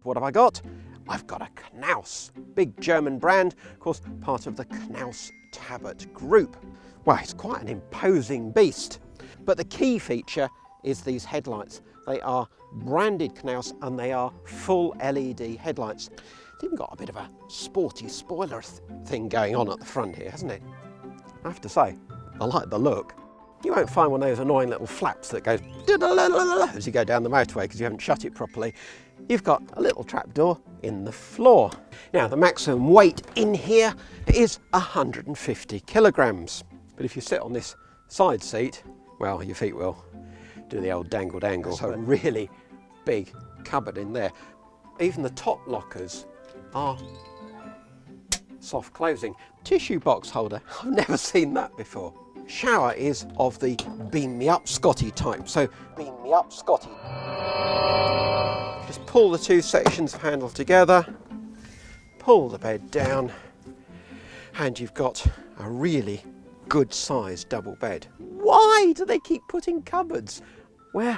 What have I got? I've got a Knaus, big German brand, of course part of the Knaus group. Well, it's quite an imposing beast, but the key feature is these headlights. They are branded Knaus and they are full LED headlights. It's even got a bit of a sporty spoiler thing going on at the front here, hasn't it? I have to say, I like the look. You won't find one of those annoying little flaps that goes as you go down the motorway because you haven't shut it properly. You've got a little trapdoor in the floor. Now, the maximum weight in here is 150 kilograms. But if you sit on this side seat, well, your feet will do the old dangle. So a really big cupboard in there. Even the top lockers are soft closing. Tissue box holder, I've never seen that before. Shower is of the beam me up Scotty type. So beam me up Scotty. Just pull the two sections of handle together, pull the bed down, and you've got a really good sized double bed. Why do they keep putting cupboards where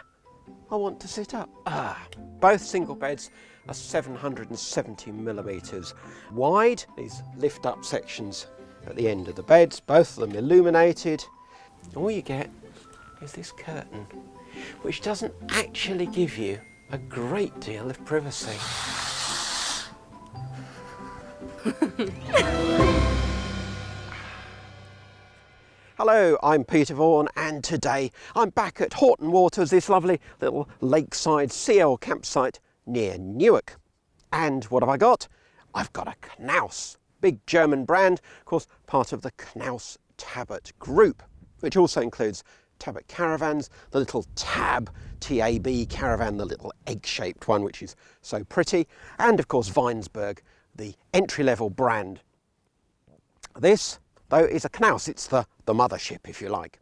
I want to sit up? Both single beds are 770 millimeters wide. These lift up sections at the end of the beds, both of them illuminated. All you get is this curtain, which doesn't actually give you a great deal of privacy. Hello, I'm Peter Vaughan, and today I'm back at Horton Waters, this lovely little lakeside CL campsite near Newark. And what have I got? I've got a Knaus, big German brand, of course part of the Knaus group, which also includes Tabot caravans, the little Tab, T-A-B caravan, the little egg-shaped one, which is so pretty, and of course Weinsberg, the entry-level brand. This, though, is a Knaus. It's the mothership, if you like.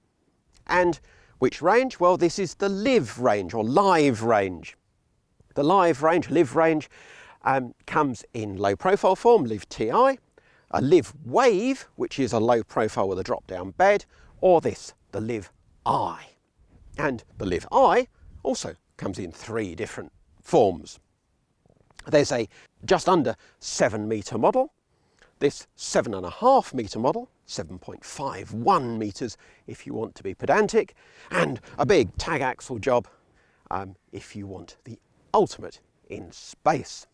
And which range? Well, this is the live range, or live range. The live range comes in low profile form, live TI, a live wave, which is a low profile with a drop-down bed, or this, the live I. And the live I also comes in three different forms. There's a just under 7 metre model, this 7.5 metre model, 7.51 metres if you want to be pedantic, and a big tag axle job if you want the ultimate in space.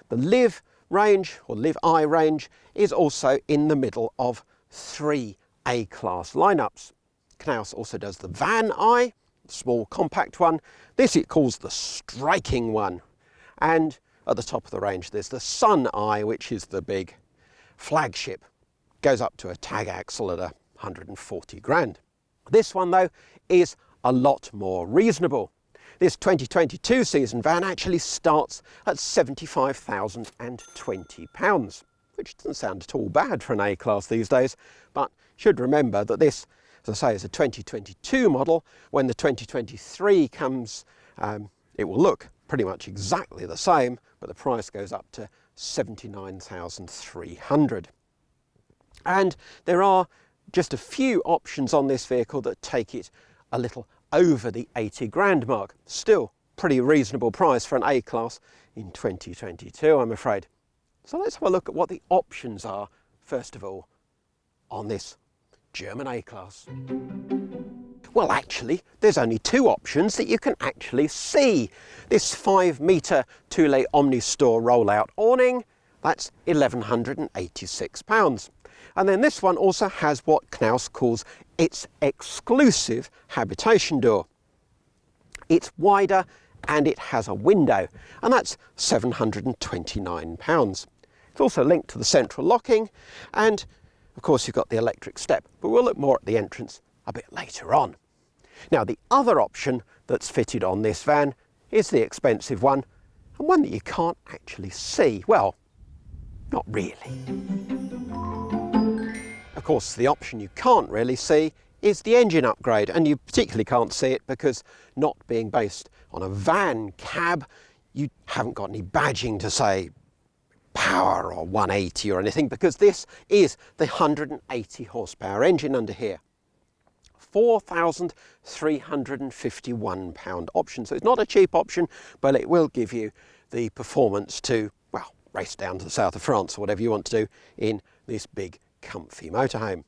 The live range, or live I range, is also in the middle of 3 A-class lineups. Knaus also does the van I, small compact one. This it calls the striking one. And at the top of the range there's the Sun I, which is the big flagship. Goes up to a tag axle at 140 grand. This one though is a lot more reasonable. This 2022 season van actually starts at £75,020, which doesn't sound at all bad for an A-class these days, but should remember that this, as I say, is a 2022 model. When the 2023 comes, it will look pretty much exactly the same, but the price goes up to £79,300. And there are just a few options on this vehicle that take it a little over the 80 grand mark. Still pretty reasonable price for an A-class in 2022, I'm afraid. So let's have a look at what the options are, first of all, on this German A-class. Well, actually, there's only two options that you can actually see. This 5 metre Thule Omnistore rollout awning, that's £1,186. And then this one also has what Knaus calls its exclusive habitation door. It's wider and it has a window, and that's £729. It's also linked to the central locking, and of course you've got the electric step, but we'll look more at the entrance a bit later on. Now, the other option that's fitted on this van is the expensive one, and one that you can't actually see. Well, not really. Of course, the option you can't really see is the engine upgrade, and you particularly can't see it because, not being based on a van cab, you haven't got any badging to say power or 180 or anything, because this is the 180 horsepower engine under here. £4,351 option. So it's not a cheap option, but it will give you the performance to, well, race down to the south of France or whatever you want to do in this big comfy motorhome.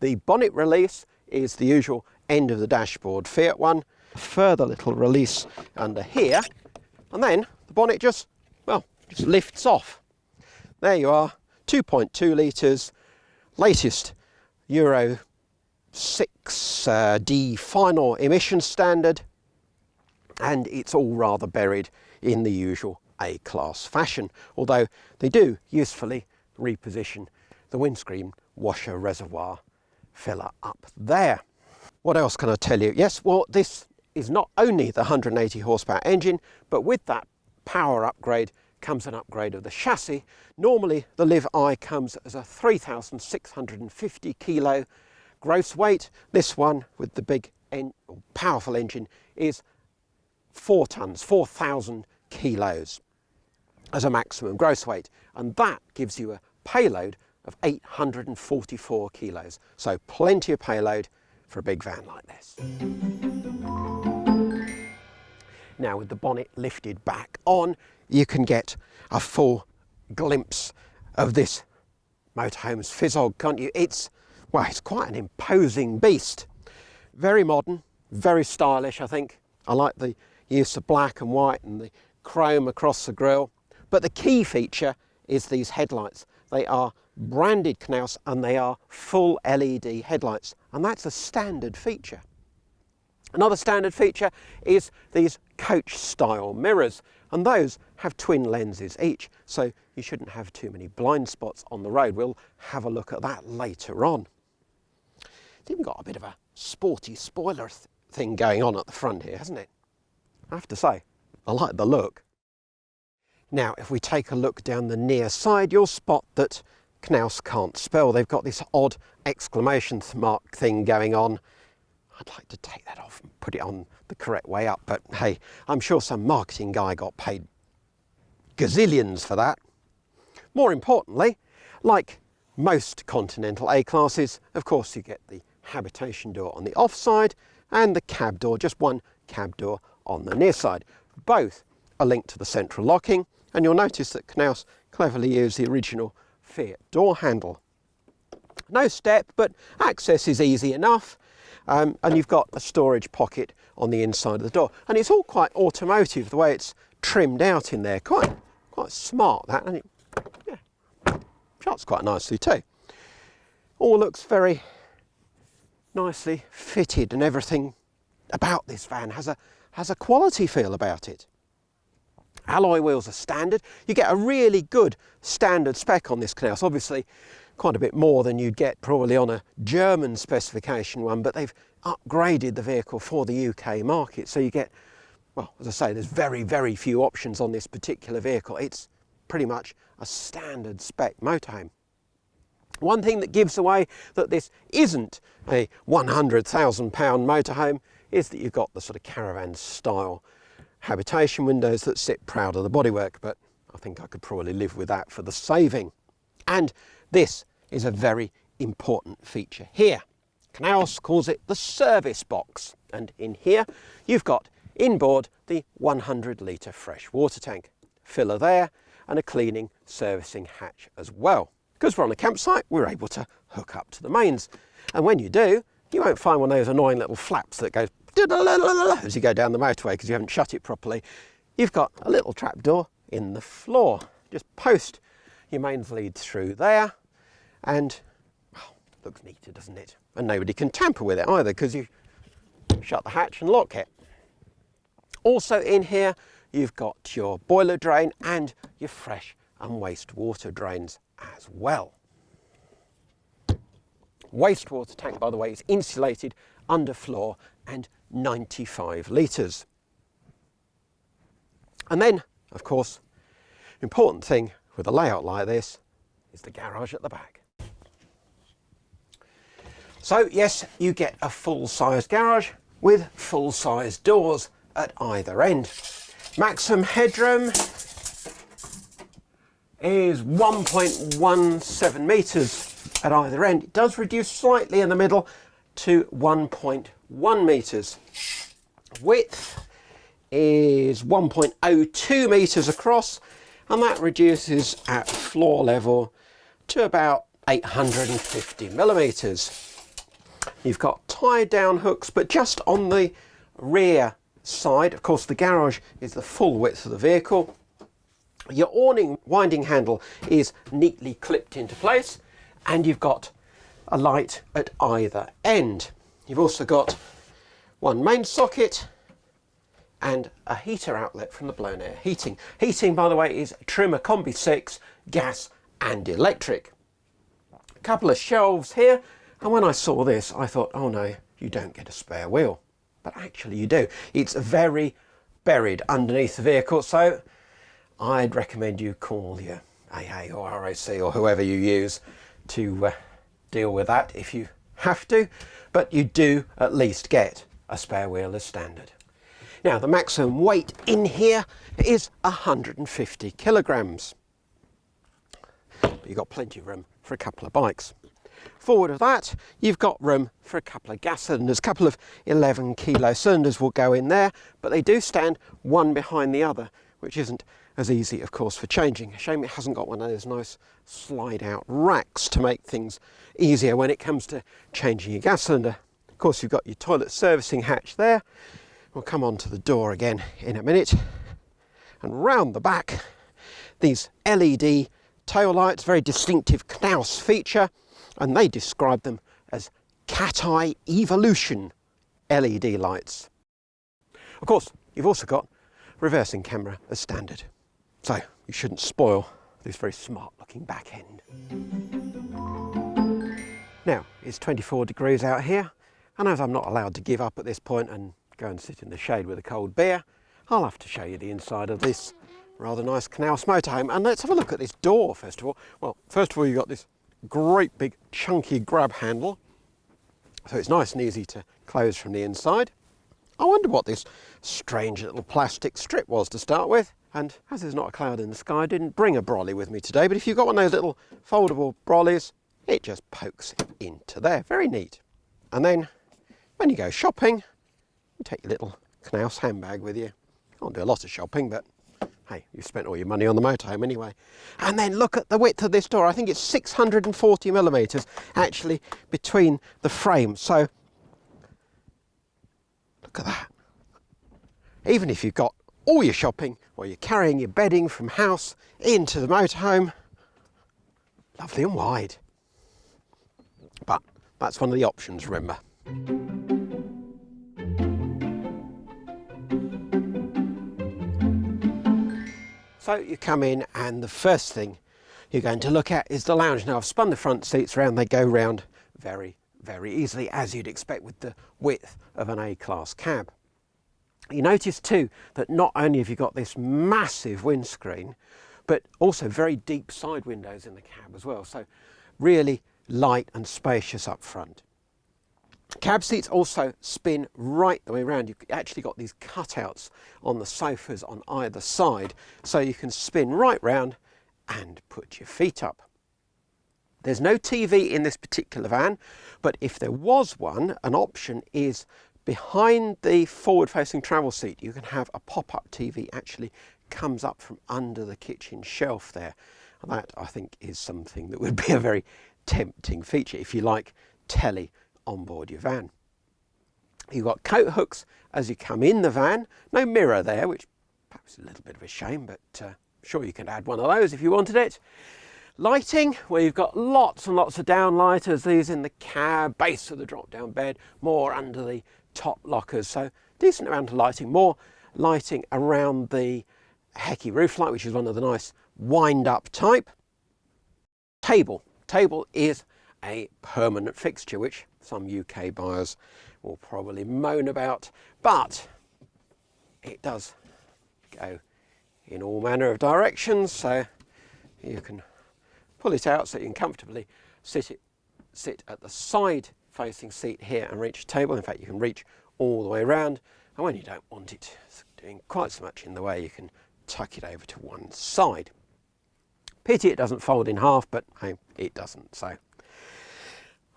The bonnet release is the usual end of the dashboard Fiat one. A further little release under here, and then the bonnet just lifts off. There you are, 2.2 litres, latest Euro 6D final emission standard, and it's all rather buried in the usual A-class fashion, although they do usefully reposition the windscreen washer reservoir filler up there. What else can I tell you? Yes, well, this is not only the 180 horsepower engine, but with that power upgrade comes an upgrade of the chassis. Normally the Liv I comes as a 3,650 kilo gross weight. This one with the big powerful engine is 4 tons, 4,000 kilos as a maximum gross weight, and that gives you a payload of 844 kilos. So plenty of payload for a big van like this. Now with the bonnet lifted back on, you can get a full glimpse of this motorhome's Fizzog, can't you? It's quite an imposing beast. Very modern, very stylish, I think. I like the use of black and white and the chrome across the grille. But the key feature is these headlights. They are branded Knaus and they are full LED headlights, and that's a standard feature. Another standard feature is these coach style mirrors, and those have twin lenses each, so you shouldn't have too many blind spots on the road. We'll have a look at that later on. It's even got a bit of a sporty spoiler thing going on at the front here, hasn't it? I have to say, I like the look. Now, if we take a look down the near side, you'll spot that Knaus can't spell. They've got this odd exclamation mark thing going on. I'd like to take that off and put it on the correct way up, but hey, I'm sure some marketing guy got paid gazillions for that. More importantly, like most Continental A-classes, of course you get the habitation door on the off side and the cab door, just one cab door on the near side. Both are linked to the central locking, and you'll notice that Knaus cleverly used the original Fiat door handle. No step, but access is easy enough. And you've got a storage pocket on the inside of the door, and it's all quite automotive the way it's trimmed out in there. Quite smart that, and it shuts quite nicely too. All looks very nicely fitted, and everything about this van has a quality feel about it. Alloy wheels are standard. You get a really good standard spec on this Knaus. Obviously quite a bit more than you'd get probably on a German specification one, but they've upgraded the vehicle for the UK market. So you get, well, as I say, there's very, very few options on this particular vehicle. It's pretty much a standard spec motorhome. One thing that gives away that this isn't a £100,000 motorhome is that you've got the sort of caravan style habitation windows that sit proud of the bodywork, but I think I could probably live with that for the saving. And this is a very important feature here. Knaus calls it the service box, and in here you've got inboard the 100 litre fresh water tank, filler there, and a cleaning servicing hatch as well. Because we're on a campsite, we're able to hook up to the mains, and when you do, you won't find one of those annoying little flaps that goes as you go down the motorway because you haven't shut it properly. You've got a little trapdoor in the floor. Just post your mains lead through there, and well, looks neater, doesn't it? And nobody can tamper with it either because you shut the hatch and lock it. Also in here you've got your boiler drain and your fresh and wastewater drains as well. Wastewater tank, by the way, is insulated underfloor and 95 litres. And then, of course, important thing with a layout like this is the garage at the back. So yes, you get a full-size garage with full-size doors at either end. Maximum headroom is 1.17 metres at either end. It does reduce slightly in the middle to 1.1 metres. Width is 1.02 metres across, and that reduces at floor level to about 850 millimetres. You've got tied down hooks, but just on the rear side. Of course, the garage is the full width of the vehicle. Your awning winding handle is neatly clipped into place, and you've got a light at either end. You've also got one main socket and a heater outlet from the blown air heating. Heating, by the way, is Trimmer Combi 6, gas and electric. A couple of shelves here, and when I saw this I thought, oh no, you don't get a spare wheel. But actually you do. It's very buried underneath the vehicle, so I'd recommend you call your AA or RAC or whoever you use to deal with that if you have to, but you do at least get a spare wheel as standard. Now, the maximum weight in here is 150 kilograms. But you've got plenty of room for a couple of bikes. Forward of that, you've got room for a couple of gas cylinders. A couple of 11 kilo cylinders will go in there, but they do stand one behind the other, which isn't as easy, of course, for changing. A shame it hasn't got one of those nice slide out racks to make things easier when it comes to changing your gas cylinder. Of course, you've got your toilet servicing hatch there. We'll come on to the door again in a minute. And round the back, these LED tail lights, very distinctive Knaus feature, and they describe them as cat eye evolution LED lights. Of course, you've also got reversing camera as standard, so you shouldn't spoil this very smart looking back end. Now, it's 24 degrees out here, and as I'm not allowed to give up at this point and go and sit in the shade with a cold beer, I'll have to show you the inside of this rather nice Knaus motorhome. And let's have a look at this door first of all. Well, first of all, you've got this great big chunky grab handle, so it's nice and easy to close from the inside. I wonder what this strange little plastic strip was to start with, and as there's not a cloud in the sky, I didn't bring a brolly with me today, but if you've got one of those little foldable brollies, it just pokes into there. Very neat. And then when you go shopping, you take your little Knaus handbag with you. You can't do a lot of shopping, but hey, you've spent all your money on the motorhome anyway. And then look at the width of this door. I think it's 640 millimetres actually between the frames. So look at that. Even if you've got all your shopping or you're carrying your bedding from house into the motorhome, lovely and wide. But that's one of the options, remember. So you come in and the first thing you're going to look at is the lounge. Now, I've spun the front seats around. They go round very, very easily, as you'd expect with the width of an A-class cab. You notice too that not only have you got this massive windscreen, but also very deep side windows in the cab as well. So really light and spacious up front. Cab seats also spin right the way around. You've actually got these cutouts on the sofas on either side, so you can spin right round and put your feet up. There's no TV in this particular van, but if there was one, an option is behind the forward-facing travel seat, you can have a pop-up TV actually comes up from under the kitchen shelf there. And that, I think, is something that would be a very tempting feature if you like telly on board your van. You've got coat hooks as you come in the van. No mirror there, which perhaps is a little bit of a shame, but I'm sure you could add one of those if you wanted it. Lighting, where you've got lots and lots of downlighters, these in the cab, base of the drop-down bed, more under the top lockers, so decent amount of lighting. More lighting around the Hecky roof light, which is one of the nice wind-up type. Table is a permanent fixture, which some UK buyers will probably moan about, but it does go in all manner of directions, so you can pull it out so you can comfortably sit at the side facing seat here and reach the table. In fact, you can reach all the way around, and when you don't want it doing quite so much in the way, you can tuck it over to one side. Pity it doesn't fold in half, but hey, it doesn't. So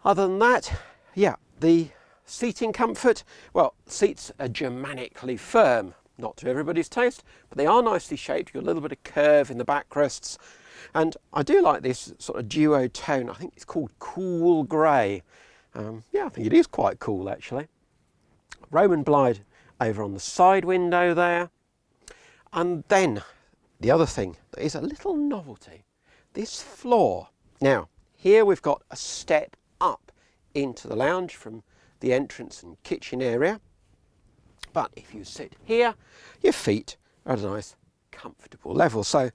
other than that, yeah, the seating comfort, well, seats are Germanically firm. not to everybody's taste, but they are nicely shaped. You've got a little bit of curve in the backrests. And I do like this sort of duo tone. I think it's called cool grey. Yeah, I think it is quite cool actually. Roman blind over on the side window there. And then the other thing that is a little novelty, this floor. Now, here we've got a step up into the lounge from the entrance and kitchen area. But if you sit here, your feet are at a nice comfortable level. So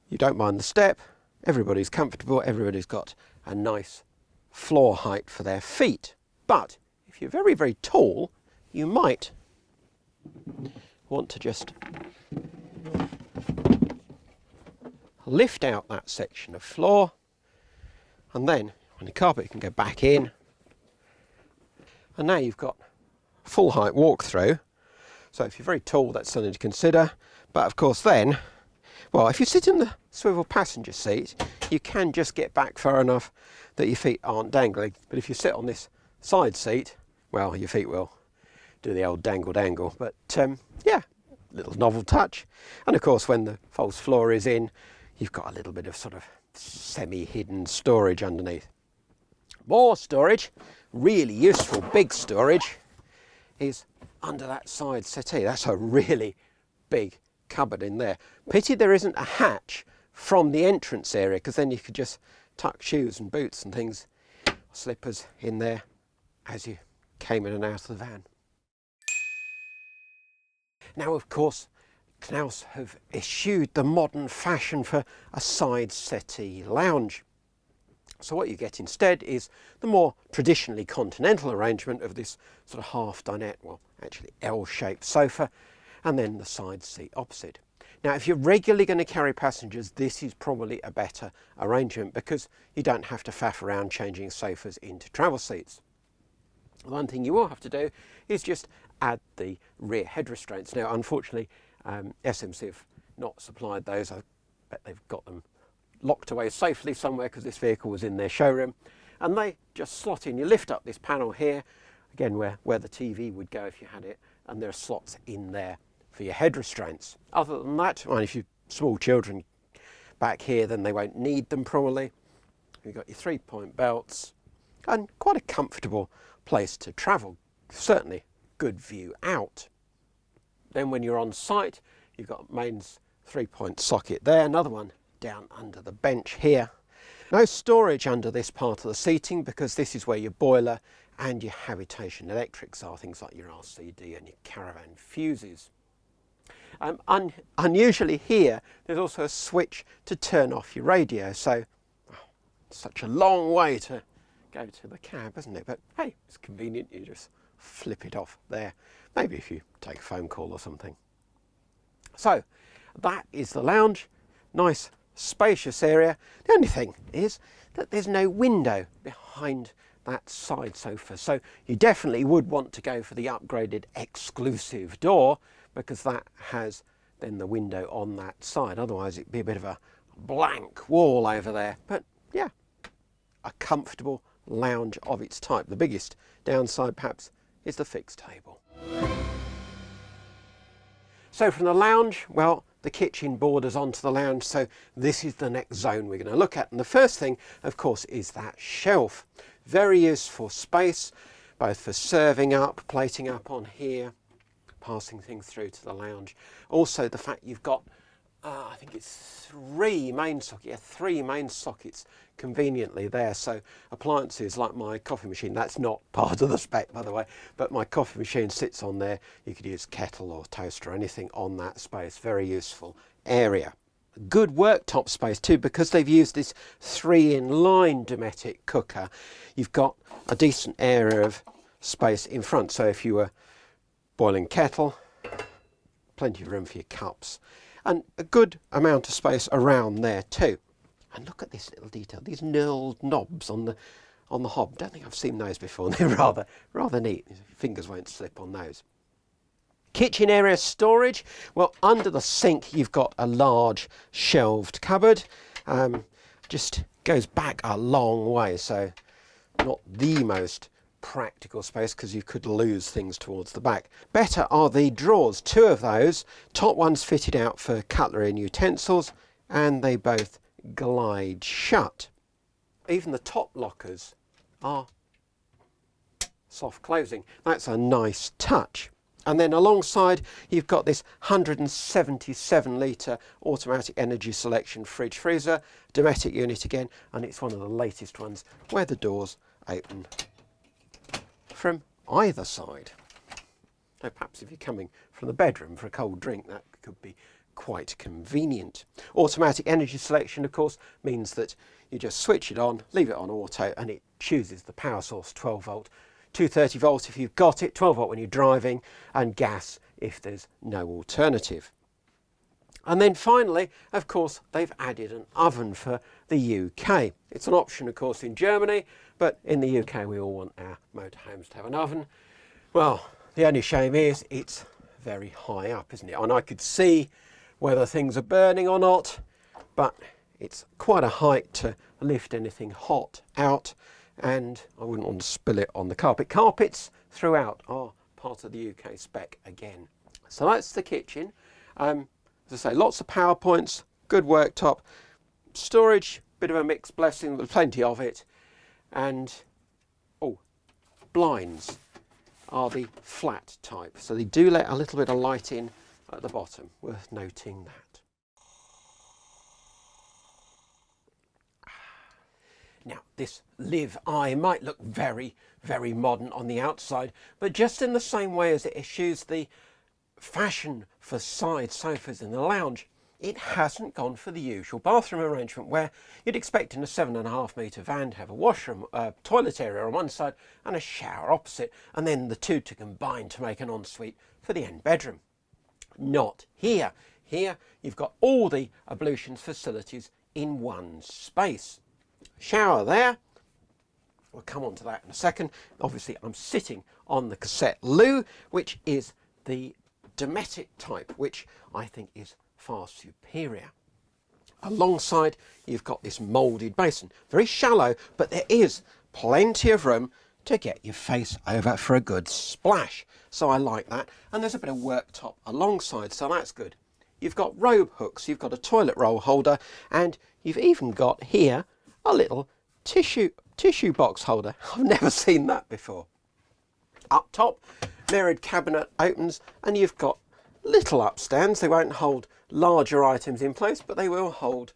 you don't mind the step, everybody's comfortable, everybody's got a nice floor height for their feet. But if you're very, very tall, you might want to just lift out that section of floor, and then on the carpet you can go back in, and now you've got full height walk through. So if you're very tall, that's something to consider. But of course then, well, if you sit in the swivel passenger seat, you can just get back far enough that your feet aren't dangling. But if you sit on this side seat, well, your feet will do the old dangle. But yeah, little novel touch. And of course, when the false floor is in, you've got a little bit of sort of semi-hidden storage underneath. More storage, really useful big storage, is under that side settee. That's a really big cupboard in there. Pity there isn't a hatch from the entrance area, because then you could just tuck shoes and boots and things, slippers in there as you came in and out of the van. Now, of course, Knaus have eschewed the modern fashion for a side settee lounge. So what you get instead is the more traditionally continental arrangement of this sort of half dinette, well, actually L-shaped sofa, and then the side seat opposite. Now, if you're regularly going to carry passengers, this is probably a better arrangement because you don't have to faff around changing sofas into travel seats. One thing you will have to do is just add the rear head restraints. Now, unfortunately, SMC have not supplied those. I bet they've got them locked away safely somewhere because this vehicle was in their showroom. And they just slot in. You lift up this panel here, again where the TV would go if you had it, and there are slots in there for your head restraints. Other than that, well, if you've small children back here, then they won't need them probably. You've got your 3-point belts and quite a comfortable place to travel. Certainly good view out. Then when you're on site, you've got mains 3-point socket there, another one down under the bench here. No storage under this part of the seating because this is where your boiler and your habitation electrics are, things like your RCD and your caravan fuses. Unusually here, there's also a switch to turn off your radio, so such a long way to go to the cab, isn't it? But hey, it's convenient, you just flip it off there, maybe if you take a phone call or something. So that is the lounge, nice spacious area. The only thing is that there's no window behind that side sofa, so you definitely would want to go for the upgraded exclusive door because that has then the window on that side. Otherwise it'd be a bit of a blank wall over there. But yeah, a comfortable lounge of its type. The biggest downside perhaps is the fixed table. So from the lounge, well, the kitchen borders onto the lounge, so this is the next zone we're going to look at. And the first thing, of course, is that shelf. Very useful space, both for serving up, plating up on here, passing things through to the lounge. Also the fact you've got, I think it's 3 main sockets conveniently there. So appliances like my coffee machine, that's not part of the spec by the way, but my coffee machine sits on there. You could use kettle or toaster or anything on that space. Very useful area. Good worktop space too, because they've used this 3-in-line Dometic cooker. You've got a decent area of space in front. So if you were boiling kettle, plenty of room for your cups, and a good amount of space around there too. And look at this little detail, these knurled knobs on the hob. Don't think I've seen those before. They're rather neat. Your fingers won't slip on those. Kitchen area storage. Well, under the sink you've got a large shelved cupboard. Just goes back a long way, so not the most practical space because you could lose things towards the back. Better are the drawers, 2 of those. Top one's fitted out for cutlery and utensils, and they both glide shut. Even the top lockers are soft closing. That's a nice touch. And then alongside you've got this 177 litre automatic energy selection fridge freezer, Dometic unit again, and it's one of the latest ones where the doors open from either side. So perhaps if you're coming from the bedroom for a cold drink, that could be quite convenient. Automatic energy selection, of course, means that you just switch it on, leave it on auto, and it chooses the power source, 12 volt. 230 volt if you've got it, 12 volt when you're driving, and gas if there's no alternative. And then finally, of course, they've added an oven for the UK. It's an option, of course, in Germany, but in the UK we all want our motorhomes to have an oven. Well, the only shame is it's very high up, isn't it? And I could see whether things are burning or not, but it's quite a height to lift anything hot out, and I wouldn't want to spill it on the carpet. Carpets throughout are part of the UK spec again. So that's the kitchen. As I say, lots of power points, good worktop, storage, bit of a mixed blessing, there's plenty of it, and blinds are the flat type, so they do let a little bit of light in at the bottom, worth noting that. Now, this Live Eye might look very, very modern on the outside, but just in the same way as it eschews the fashion for side sofas in the lounge, it hasn't gone for the usual bathroom arrangement where you'd expect in a 7.5 metre van to have a washroom, toilet area on one side and a shower opposite, and then the two to combine to make an ensuite for the end bedroom. Not here. Here you've got all the ablutions facilities in one space. Shower there, we'll come on to that in a second. Obviously I'm sitting on the cassette loo, which is the Dometic type, which I think is far superior. Alongside you've got this moulded basin, very shallow, but there is plenty of room to get your face over for a good splash, so I like that. And there's a bit of worktop alongside, so that's good. You've got robe hooks, you've got a toilet roll holder, and you've even got here a little tissue box holder. I've never seen that before. Up top, mirrored cabinet opens, and you've got little upstands. They won't hold larger items in place, but they will hold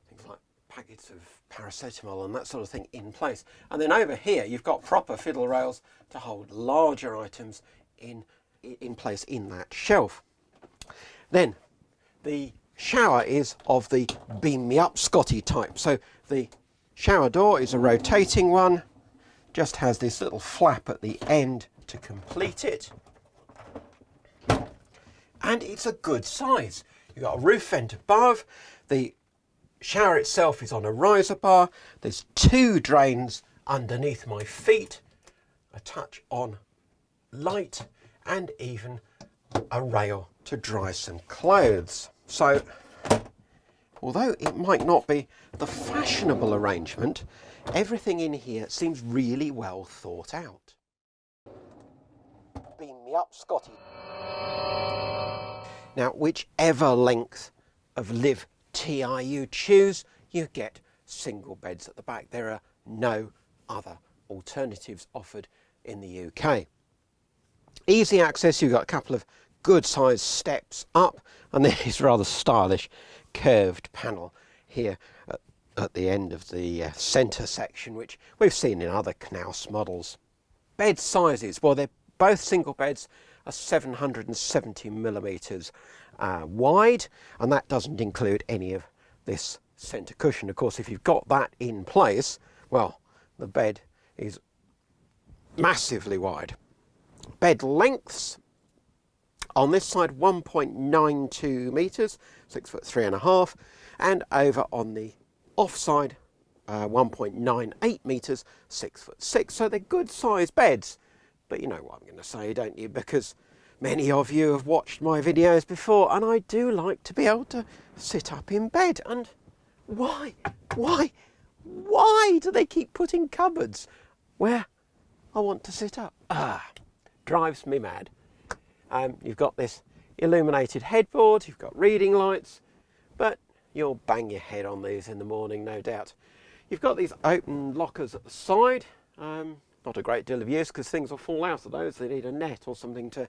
things like packets of paracetamol and that sort of thing in place. And then over here you've got proper fiddle rails to hold larger items in place in that shelf. Then the shower is of the beam me up Scotty type. So the shower door is a rotating one, just has this little flap at the end to complete it. And it's a good size. You've got a roof vent above, the shower itself is on a riser bar, there's 2 drains underneath my feet, a touch on light, and even a rail to dry some clothes. So, although it might not be the fashionable arrangement, everything in here seems really well thought out. Beam me up, Scotty. Now, whichever length of Live TI you choose, you get single beds at the back. There are no other alternatives offered in the UK. Easy access, you've got a couple of good sized steps up, and then this rather stylish curved panel here at the end of the centre section, which we've seen in other Knaus models. Bed sizes, well, they're both single beds are 770 millimetres wide, and that doesn't include any of this centre cushion. Of course, if you've got that in place, well, the bed is massively wide. Bed lengths on this side 1.92 metres, 6'3½", and over on the off side 1.98 metres, 6'6". So they're good sized beds. But you know what I'm going to say, don't you? Because many of you have watched my videos before, and I do like to be able to sit up in bed. And why do they keep putting cupboards where I want to sit up. Drives me mad. You've got this illuminated headboard, you've got reading lights, but you'll bang your head on these in the morning, no doubt. You've got these open lockers at the side. Not a great deal of use because things will fall out of those. They need a net or something to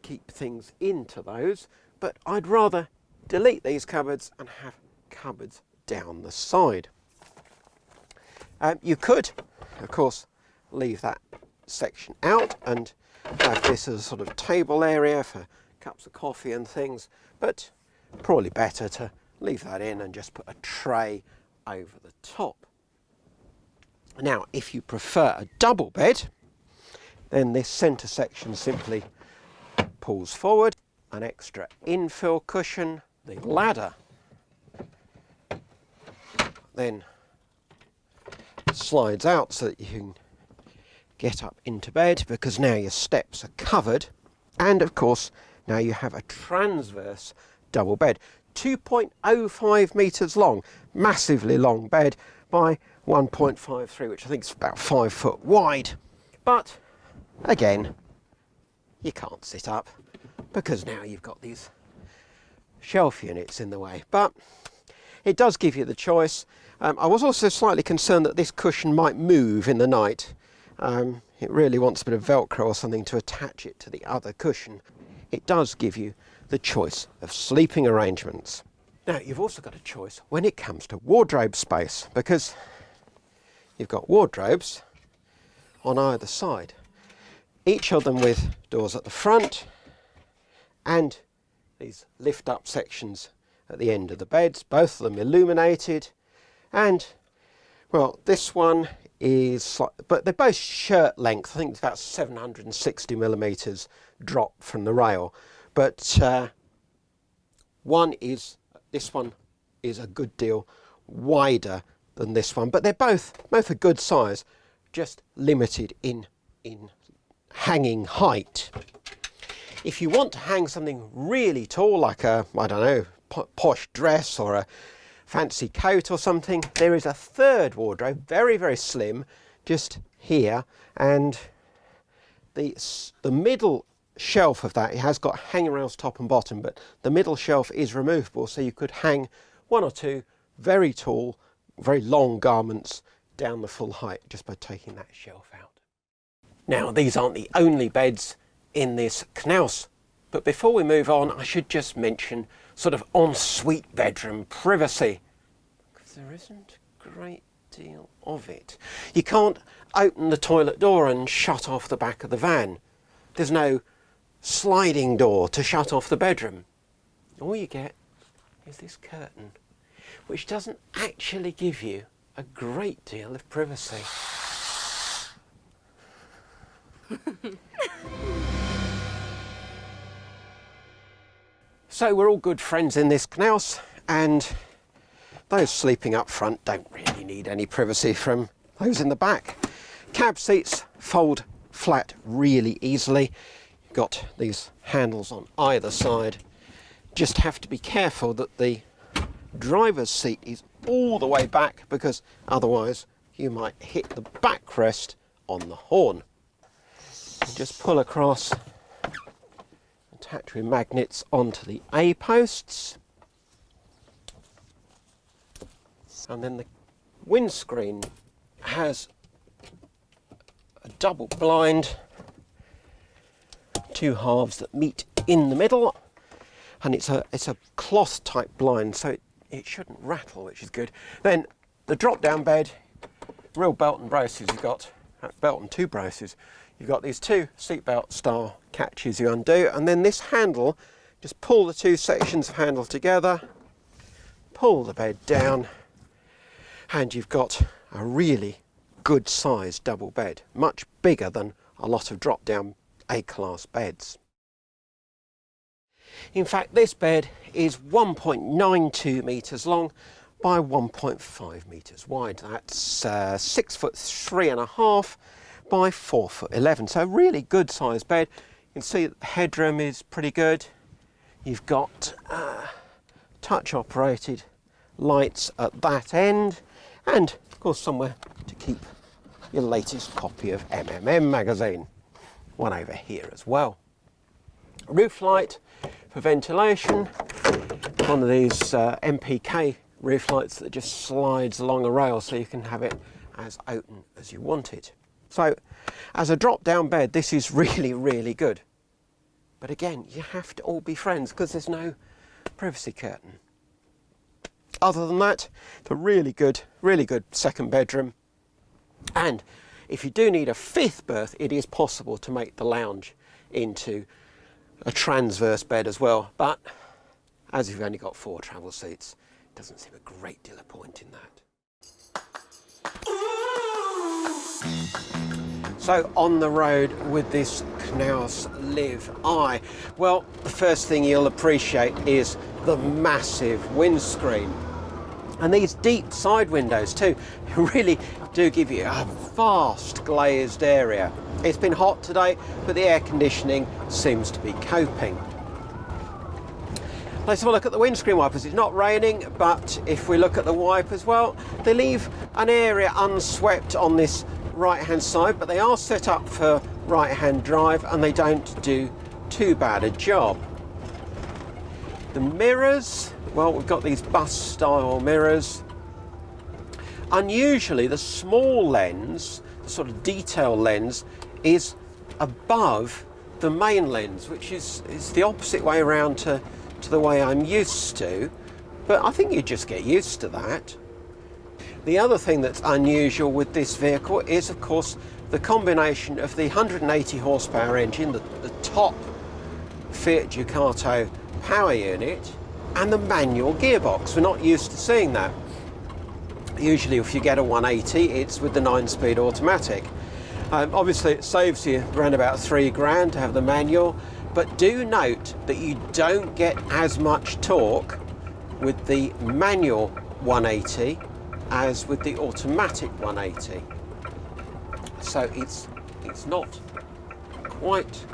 keep things into those. But I'd rather delete these cupboards and have cupboards down the side. You could, of course, leave that section out and have this as a sort of table area for cups of coffee and things, but probably better to leave that in and just put a tray over the top. Now, if you prefer a double bed, then this centre section simply pulls forward, an extra infill cushion, the ladder then slides out so that you can get up into bed, because now your steps are covered, and of course now you have a transverse double bed, 2.05 metres long, massively long bed by 1.53, which I think is about 5 foot wide. But again, you can't sit up because now you've got these shelf units in the way, but it does give you the choice. I was also slightly concerned that this cushion might move in the night. It really wants a bit of Velcro or something to attach it to the other cushion. It does give you the choice of sleeping arrangements. Now, you've also got a choice when it comes to wardrobe space, because you've got wardrobes on either side, each of them with doors at the front and these lift up sections at the end of the beds, both of them illuminated. And well, this one is, but they're both shirt length. I think it's about 760 millimeters drop from the rail, but this one is a good deal wider than this one, but they're both a good size, just limited in hanging height. If you want to hang something really tall, like a, I don't know, posh dress or a fancy coat or something, there is a third wardrobe, very, very slim, just here, and the middle shelf of that, it has got handrails top and bottom, but the middle shelf is removable, so you could hang one or two very tall, very long garments down the full height just by taking that shelf out. Now, these aren't the only beds in this Knaus, but before we move on, I should just mention sort of ensuite bedroom privacy, because there isn't a great deal of it. You can't open the toilet door and shut off the back of the van. There's no sliding door to shut off the bedroom. All you get is this curtain, which doesn't actually give you a great deal of privacy. So we're all good friends in this Knaus, and those sleeping up front don't really need any privacy from those in the back. Cab seats fold flat really easily. You've got these handles on either side. Just have to be careful that the driver's seat is all the way back, because otherwise you might hit the backrest on the horn. You just pull across, attach with magnets onto the A posts, and then the windscreen has a double blind, two halves that meet in the middle, and it's a cloth type blind, so it shouldn't rattle, which is good. Then the drop down bed, real belt and braces. You've got belt and two braces. You've got these two seatbelt style catches you undo, and then this handle, just pull the two sections of handle together, pull the bed down, and you've got a really good sized double bed, much bigger than a lot of drop down A-class beds. In fact, this bed is 1.92 metres long by 1.5 metres wide. That's 6'3.5" by 4'11", so a really good sized bed. You can see that the headroom is pretty good. You've got touch operated lights at that end, and of course somewhere to keep your latest copy of magazine. One over here as well. Roof light for ventilation. One of these MPK roof lights that just slides along a rail so you can have it as open as you want it. So as a drop down bed, this is really, really good. But again, you have to all be friends because there's no privacy curtain. Other than that, it's a really good second bedroom. And if you do need a fifth berth, it is possible to make the lounge into a transverse bed as well. But as you've only got 4 travel seats, it doesn't seem a great deal of point in that. So on the road with this Knaus Live I, well, the first thing you'll appreciate is the massive windscreen. And these deep side windows too really do give you a vast glazed area. It's been hot today, but the air conditioning seems to be coping. Let's have a look at the windscreen wipers. It's not raining, but if we look at the wipers, well, they leave an area unswept on this right-hand side, but they are set up for right-hand drive and they don't do too bad a job. The mirrors, well, we've got these bus-style mirrors. Unusually, the small lens, the sort of detail lens, is above the main lens, which is the opposite way around to the way I'm used to, but I think you just get used to that. The other thing that's unusual with this vehicle is, of course, the combination of the 180 horsepower engine, the top Fiat Ducato power unit, and the manual gearbox. We're not used to seeing that. Usually if you get a 180, it's with the 9-speed automatic. Obviously it saves you around about £3 to have the manual, but do note that you don't get as much torque with the manual 180 as with the automatic 180. So it's not quite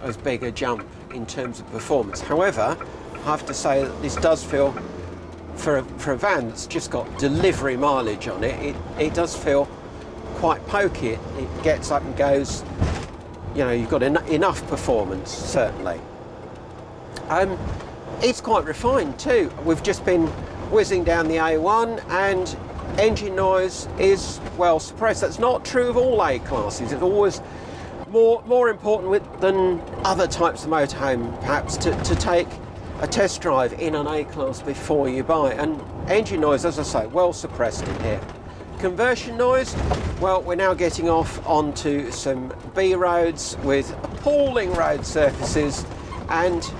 as big a jump in terms of performance. However, I have to say that this does feel, for a van that's just got delivery mileage on it, it does feel quite pokey. It gets up and goes. You know, you've got enough performance, certainly. It's quite refined too. We've just been whizzing down the A1 and engine noise is well suppressed. That's not true of all A-classes. It's always more important than other types of motorhome, perhaps, to take a test drive in an A-class before you buy. And engine noise, as I say, well suppressed in here. Conversion noise, well, we're now getting off onto some B roads with appalling road surfaces, and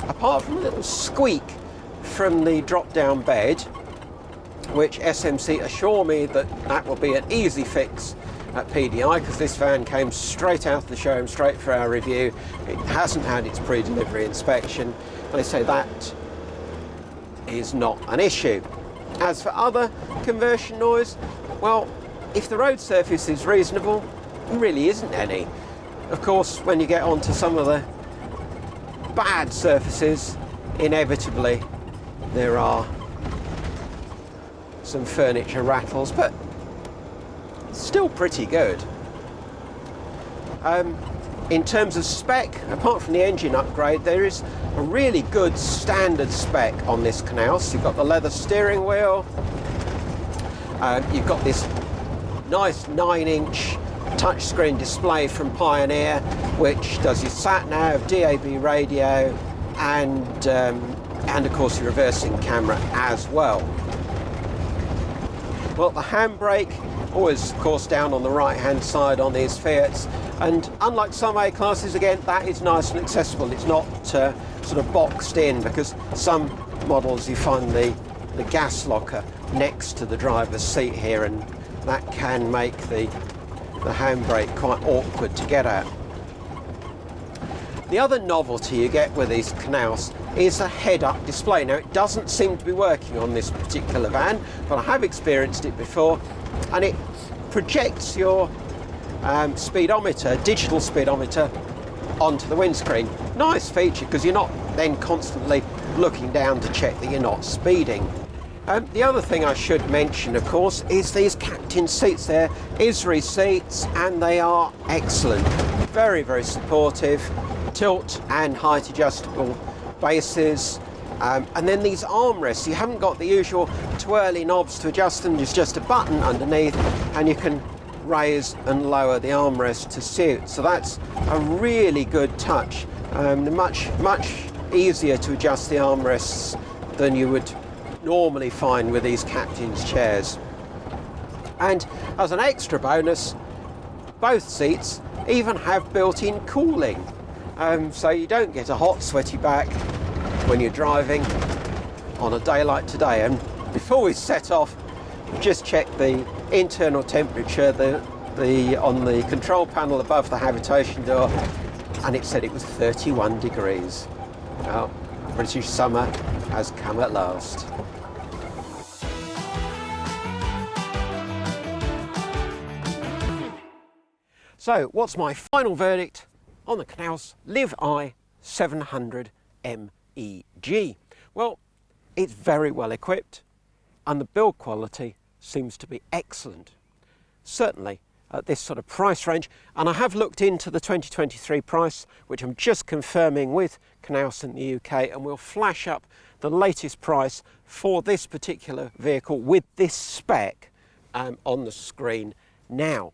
apart from a little squeak from the drop-down bed, which SMC assure me that will be an easy fix at PDI, because this van came straight out of the showroom, straight for our review. It hasn't had its pre-delivery inspection. They say that is not an issue. As for other conversion noise, well, if the road surface is reasonable, there really isn't any. Of course, when you get onto some of the bad surfaces, inevitably there are some furniture rattles, but still pretty good. In terms of spec, apart from the engine upgrade, there is a really good standard spec on this Knaus. You've got the leather steering wheel, you've got this nice 9-inch touchscreen display from Pioneer, which does your sat-nav, DAB radio, and of course your reversing camera as well. Well, the handbrake, always of course down on the right hand side on these Fiats, and unlike some A-classes, again, that is nice and accessible. It's not sort of boxed in, because some models you find the gas locker next to the driver's seat here, and that can make the handbrake quite awkward to get at. The other novelty you get with these Knaus is a head-up display. Now, it doesn't seem to be working on this particular van, but I have experienced it before, and it projects your speedometer, digital speedometer, onto the windscreen. Nice feature, because you're not then constantly looking down to check that you're not speeding. The other thing I should mention, of course, is these captain seats. They're Isri seats and they are excellent. Very, very supportive, tilt and height adjustable bases. And then these armrests, you haven't got the usual twirly knobs to adjust them, there's just a button underneath and you can raise and lower the armrest to suit. So that's a really good touch. Much easier to adjust the armrests than you would normally find with these captain's chairs. And as an extra bonus, both seats even have built-in cooling. So you don't get a hot, sweaty back when you're driving on a day like today. And before we set off, just check the internal temperature on the control panel above the habitation door, and it said it was 31 degrees. Well, British summer has come at last. So, what's my final verdict on the Knaus Live I 700 MEG? Well, it's very well equipped and the build quality seems to be excellent. Certainly at this sort of price range, and I have looked into the 2023 price, which I'm just confirming with Knaus in the UK, and we'll flash up the latest price for this particular vehicle with this spec on the screen now.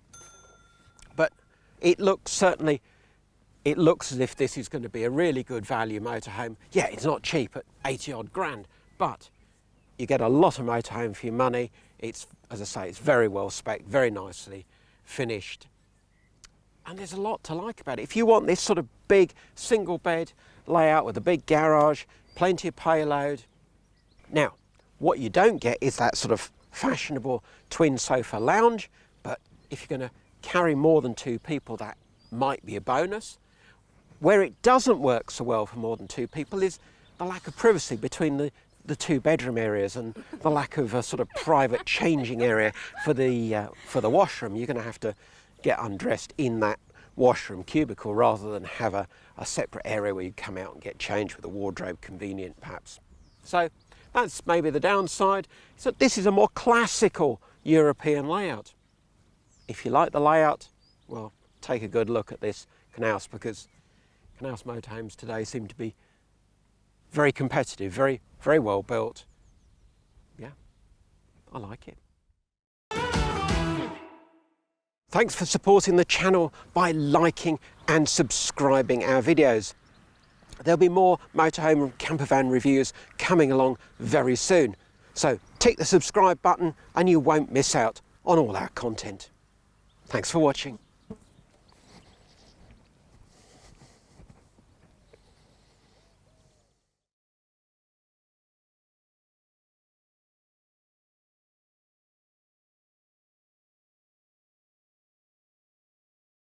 But it looks as if this is going to be a really good value motorhome. Yeah, it's not cheap at 80 odd grand, but you get a lot of motorhome for your money. It's, as I say, it's very well spec'd, very nicely finished. And there's a lot to like about it. If you want this sort of big single bed layout with a big garage, plenty of payload. Now, what you don't get is that sort of fashionable twin sofa lounge, but if you're going to carry more than two people, that might be a bonus. Where it doesn't work so well for more than two people is the lack of privacy between the two bedroom areas and the lack of a sort of private changing area for the washroom. You're going to have to get undressed in that washroom cubicle rather than have a separate area where you come out and get changed with a wardrobe, convenient perhaps. So that's maybe the downside. So this is a more classical European layout. If you like the layout, well, take a good look at this Knaus, because Knaus motorhomes today seem to be very competitive, very, very well built. Yeah, I like it. Thanks for supporting the channel by liking and subscribing our videos. There'll be more motorhome and campervan reviews coming along very soon. So tick the subscribe button and you won't miss out on all our content. Thanks for watching.